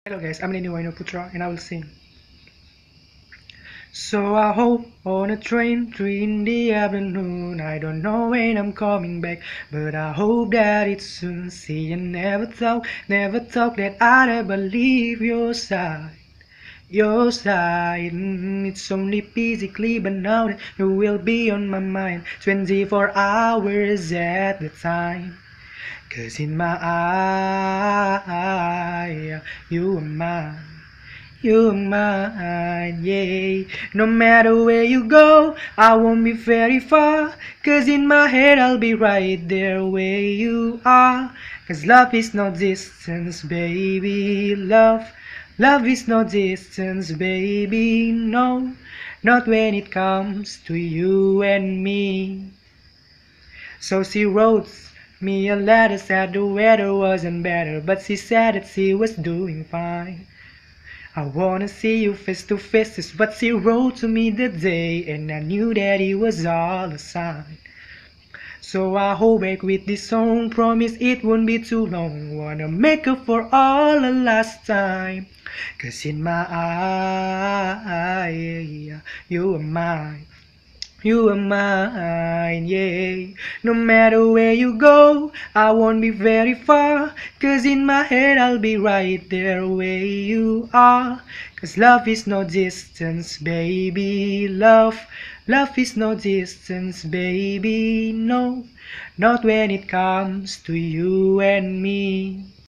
Hello guys, I'm Lenny Putra and I will sing. So I hope on a train, 3 in the afternoon. I don't know when I'm coming back, but I hope that it's soon. See, I never thought that I'd ever leave your side. Your side, it's only physically, but now that you will be on my mind 24 hours at the time. 'Cause in my eye, you are mine. You are mine, yeah. No matter where you go, I won't be very far. 'Cause in my head, I'll be right there where you are. 'Cause love is no distance, baby. Love is no distance, baby. No, not when it comes to you and me. So she wrote me a letter, said the weather wasn't better, but she said that she was doing fine. I wanna see you face to face is what she wrote to me that day, and I knew that it was all a sign. So I hold back with this song, promise it won't be too long. Wanna make up for all the last time. 'Cause in my eye, you are mine. You are mine, yeah. No matter where you go, I won't be very far. 'Cause in my head, I'll be right there where you are. 'Cause love is no distance, baby. Love is no distance, baby. No, not when it comes to you and me.